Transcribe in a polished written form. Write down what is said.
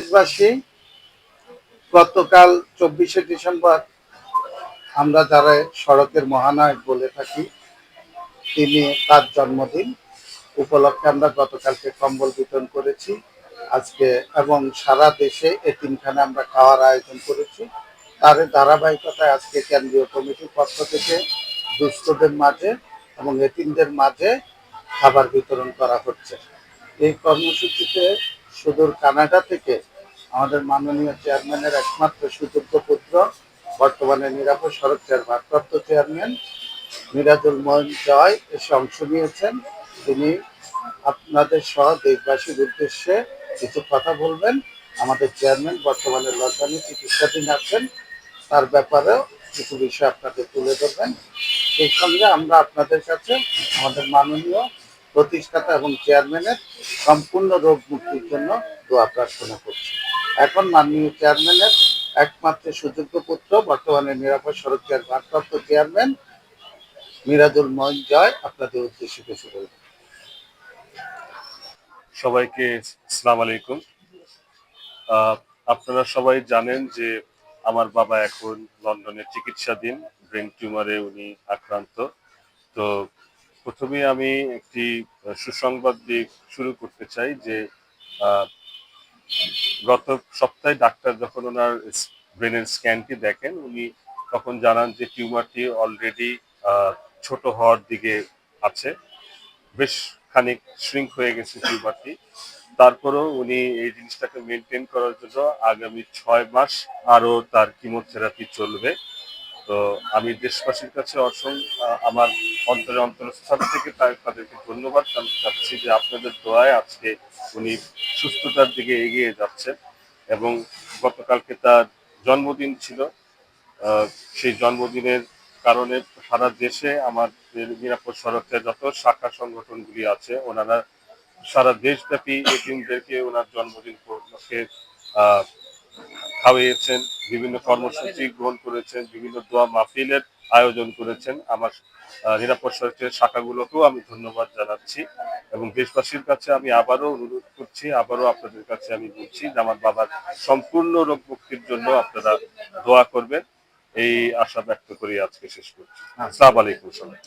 দেশবাসী, গতকাল 24শে ডিসেম্বর আমরা যারা সড়কের মহানায়ক বলে থাকি, তিনি তার জন্মদিন উপলক্ষে আমরা গতকালকে কম্বল বিতরণ করেছি আজকে, এবং সারা দেশে এতিমখানে আমরা খাওয়ার আয়োজন করেছি। তার ধারাবাহিকতায় আজকে কেন্দ্রীয় কমিটির পক্ষ থেকে দুস্থদের মাঝে এবং এতিমদের মাঝে খাবার বিতরণ করা হচ্ছে। এই কর্মসূচিতে সুদূর কানাডা থেকে আমাদের মাননীয় চেয়ারম্যানের একমাত্র সুযোগ্য পুত্র, বর্তমানে নিরাপদ সড়কের ভারপ্রাপ্ত চেয়ারম্যান মিরাজুল মঈন জয় এসে অংশ নিয়েছেন। তিনি আপনাদের সহ দেশবাসীর উদ্দেশ্যে কিছু কথা বলবেন। আমাদের চেয়ারম্যান বর্তমানে লন্ডনে চিকিৎসাধীন আছেন, তার ব্যাপারেও কিছু বিষয় আপনাদের তুলে ধরবেন। সেই সঙ্গে আমরা আপনাদের কাছে আমাদের মাননীয় প্রতিষ্ঠাতা এবং চেয়ারম্যানের সম্পূর্ণ রোগ মুক্তির জন্য দোয়া প্রার্থনা করছি। এখন মাননীয় চেয়ারম্যানের একমাত্র সুযোগ্য পুত্র, বর্তমানে নিরাপদ সড়কের ভারপ্রাপ্ত চেয়ারম্যান মিরাজুল মঈন জয় আপনাদের উদ্দেশ্যে কিছু বলবেন। সবাইকে আসসালামু আলাইকুম। আপনারা সবাই জানেন যে আমার বাবা এখন লন্ডনে চিকিৎসাধীন, ব্রেন টিউমারে উনি আক্রান্ত। তো প্রথমে আমি একটি সুসংবাদ দিয়ে শুরু করতে চাই যে গত সপ্তাহে ডাক্তার যখন ওনার ব্রেনের স্ক্যানটি দেখেন, উনি তখন জানান যে টিউমারটি অলরেডি ছোট হওয়ার দিকে আছে, বেশ খানিক শ্রিঙ্ক হয়ে গেছে টিউমারটি। তারপরেও উনি এই জিনিসটাকে মেনটেন করার জন্য আগামী 6 মাস আরো তার কিমোথেরাপি চলবে। তো আমি দেশবাসীর কাছে আমার অন্তরস্থল থেকে তাদেরকে ধন্যবাদ চাচ্ছি যে আপনাদের দোয়ায় আজকে উনি সুস্থতার দিকে এগিয়ে যাচ্ছেন। এবং গতকালকে তার জন্মদিন ছিল। সেই জন্মদিনের কারণে সারা দেশে আমাদের নিরাপদ সড়কের যত শাখা সংগঠনগুলি আছে, ওনারা সারা দেশব্যাপী এতিমদেরকে ওনার জন্মদিন উপলক্ষে খাওয়িয়েছেন, বিভিন্ন কর্মসূচি গ্রহণ করেছেন, বিভিন্ন দোয়া মাহফিলের আয়োজন করেছেন। আমার নিরাপদ সড়কের শাখাগুলোকেও আমি ধন্যবাদ জানাচ্ছি এবং দেশবাসীর কাছে আমি আবারও অনুরোধ করছি, আবারও আপনাদের কাছে আমি বলছি যে আমার বাবার সম্পূর্ণ রোগ মুক্তির জন্য আপনারা দোয়া করবেন, এই আশা ব্যক্ত করি আজকে শেষ করছি। আসসালামু আলাইকুম সবাই।